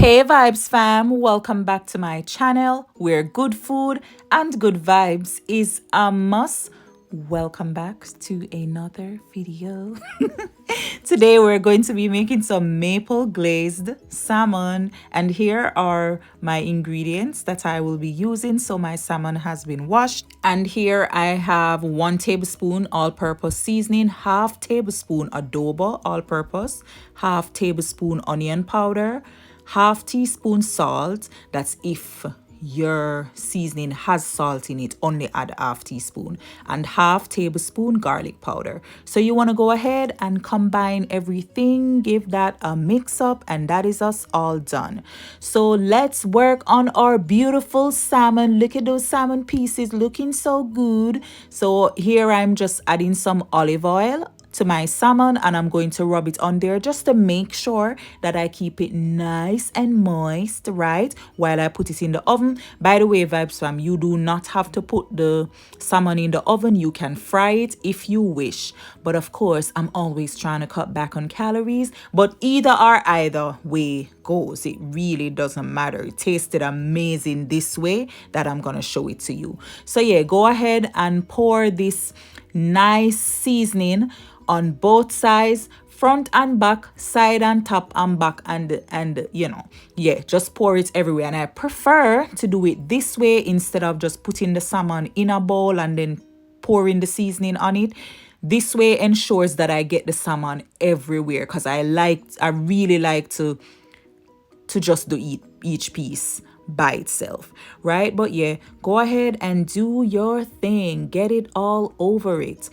Hey Vibes fam, welcome back to my channel where good food and good vibes is a must. Welcome back to another video. Today we're going to be making some maple glazed salmon, and here are my ingredients that I will be using. So my salmon has been washed, and here I have 1 tablespoon all-purpose seasoning, half tablespoon adobo all-purpose, half tablespoon onion powder, half teaspoon salt. That's if your seasoning has salt in it, only add half teaspoon, and half tablespoon garlic powder. So you want to go ahead and combine everything, give that a mix up, and that is us all done. So let's work on our beautiful salmon. Look at those salmon pieces looking so good. So here I'm just adding some olive oil to my salmon, and I'm going to rub it on there just to make sure that I keep it nice and moist, right, while I put it in the oven. By the way, Vibes fam, you do not have to put the salmon in the oven. You can fry it if you wish, but of course I'm always trying to cut back on calories. But either way goes, it really doesn't matter. It tasted amazing this way that I'm gonna show it to you. So yeah, go ahead and pour this nice seasoning on both sides, front and back, side and top and back, and you know, yeah, just pour it everywhere. And I prefer to do it this way instead of just putting the salmon in a bowl and then pouring the seasoning on it. This way ensures that I get the salmon everywhere, because I really like to just do each piece by itself, right? But yeah, go ahead and do your thing, get it all over it,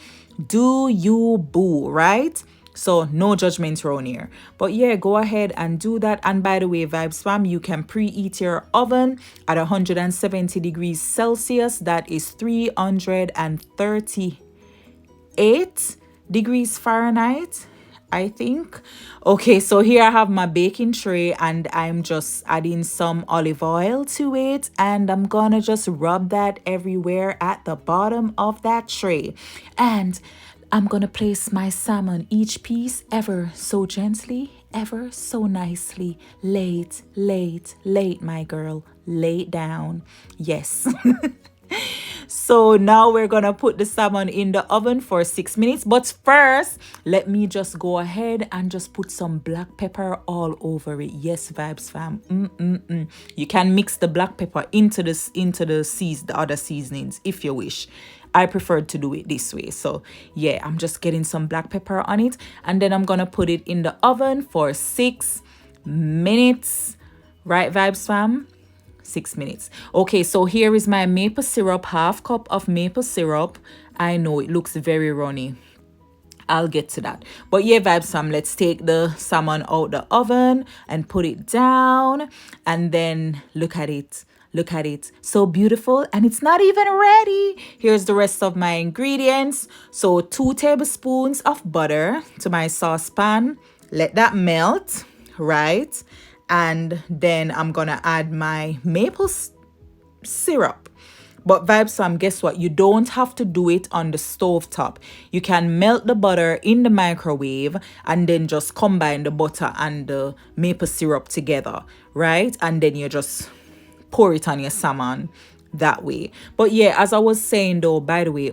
do you boo, right? So no judgment around here. But yeah, go ahead and do that. And by the way, Vibes fam, you can preheat your oven at 170 degrees Celsius. That is 338 degrees Fahrenheit, I think. Okay, so here I have my baking tray, and I'm just adding some olive oil to it, and I'm gonna just rub that everywhere at the bottom of that tray. And I'm gonna place my salmon, each piece ever so gently, ever so nicely. Lay it, my girl, lay it down. Yes. So now we're gonna put the salmon in the oven for 6 minutes. But first, let me just go ahead and just put some black pepper all over it. Yes, Vibes fam. You can mix the black pepper into the other seasonings if you wish. I prefer to do it this way. So yeah, I'm just getting some black pepper on it, and then I'm gonna put it in the oven for 6 minutes. Right, Vibes fam? 6 minutes. Okay, so here is my maple syrup, half cup of maple syrup. I know it looks very runny. I'll get to that. But yeah, Vibes fam, let's take the salmon out the oven and put it down, and then look at it. Look at it, so beautiful, and it's not even ready. Here's the rest of my ingredients. So 2 tablespoons of butter to my saucepan. Let that melt, right? And then I'm gonna add my maple syrup. But Vibes fam, guess what? You don't have to do it on the stove top. You can melt the butter in the microwave and then just combine the butter and the maple syrup together, right? And then you just pour it on your salmon that way. But yeah, as I was saying though, by the way,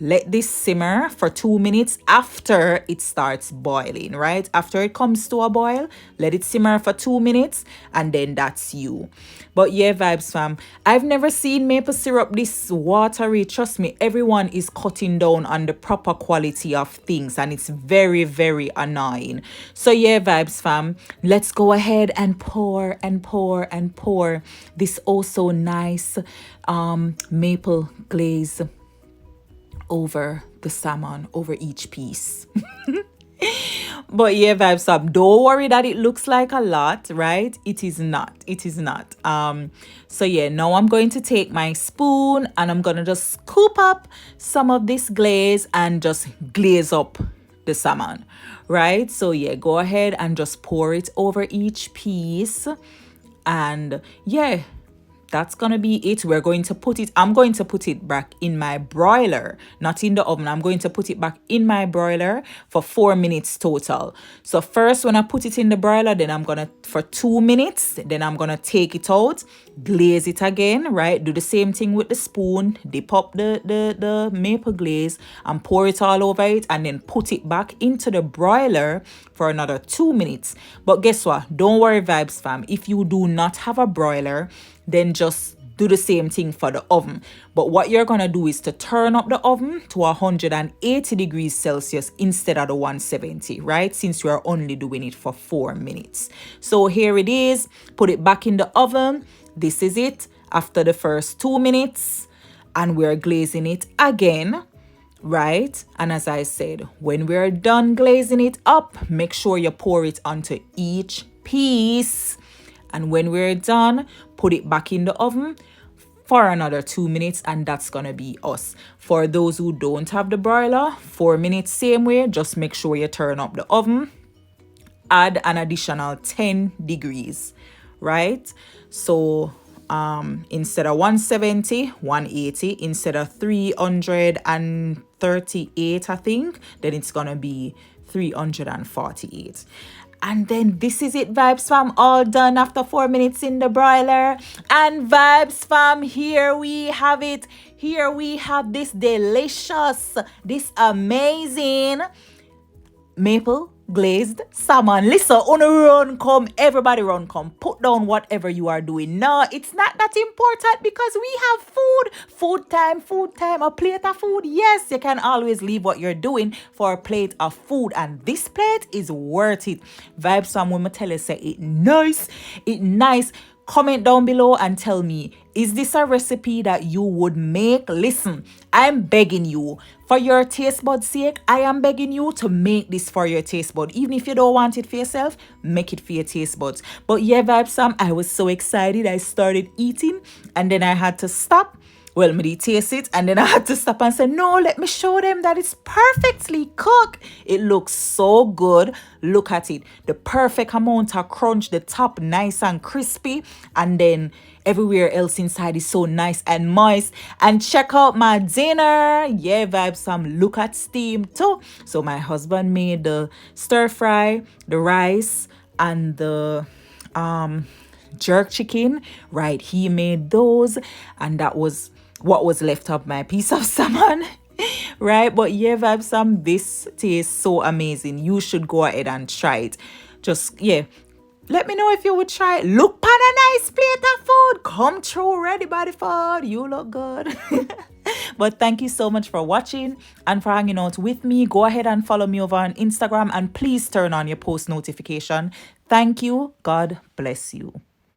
let this simmer for 2 minutes after it starts boiling, right? After it comes to a boil, let it simmer for 2 minutes, and then that's you. But yeah, Vibes fam, I've never seen maple syrup this watery. Trust me, everyone is cutting down on the proper quality of things, and it's very, very annoying. So yeah, Vibes fam, let's go ahead and pour this also nice maple glaze over the salmon, over each piece. But yeah, Vibes up, don't worry that it looks like a lot, right? It is not. So yeah, now I'm going to take my spoon and I'm gonna just scoop up some of this glaze and just glaze up the salmon, right? So yeah, go ahead and just pour it over each piece, and yeah, that's gonna be it. We're going to put it, I'm going to put it back in my broiler, not in the oven. I'm going to put it back in my broiler for 4 minutes total. So first, when I put it in the broiler, then I'm gonna, for 2 minutes, then I'm gonna take it out, glaze it again, right? Do the same thing with the spoon, dip up the maple glaze and pour it all over it, and then put it back into the broiler for another 2 minutes. But guess what? Don't worry, Vybz fam. If you do not have a broiler, then just do the same thing for the oven. But what you're gonna do is to turn up the oven to 180 degrees Celsius instead of the 170, right? Since you're only doing it for 4 minutes. So here it is. Put it back in the oven. This is it after the first 2 minutes, and we're glazing it again, right? And as I said, when we're done glazing it up, make sure you pour it onto each piece. And when we're done, put it back in the oven for another 2 minutes, and that's gonna be us. For those who don't have the broiler, 4 minutes same way. Just make sure you turn up the oven, add an additional 10 degrees, right? So instead of 170, 180, instead of 338, I think, then it's gonna be 348. And then this is it, Vybz fam, all done after 4 minutes in the broiler. And Vybz fam, here we have it. Here we have this delicious, this amazing maple glazed salmon. Listen, on a run come, everybody run come. Put down whatever you are doing. No, it's not that important because we have food. Food time, a plate of food. Yes, you can always leave what you're doing for a plate of food. And this plate is worth it. Vybz fam, when I tell you, say it nice. It nice. Comment down below and tell me, is this a recipe that you would make? Listen, I'm begging you, for your taste bud's sake, I am begging you to make this for your taste bud. Even if you don't want it for yourself, make it for your taste buds. But yeah, Vybz fam, I was so excited. I started eating and then I had to stop. Well, me taste it and then I had to stop and say, no, let me show them that it's perfectly cooked. It looks so good. Look at it. The perfect amount of crunch, the top nice and crispy, and then everywhere else inside is so nice and moist. And check out my dinner. Yeah, Vybz fam, look at steam too. So my husband made the stir fry, the rice, and the jerk chicken, right? He made those, and that was what was left of my piece of salmon. Right? But yeah, Vybz fam, this tastes so amazing. You should go ahead and try it. Just, yeah, let me know if you would try it. Look at a nice plate of food. Come through ready by the food. You look good. But thank you so much for watching and for hanging out with me. Go ahead and follow me over on Instagram, and please turn on your post notification. Thank you. God bless you.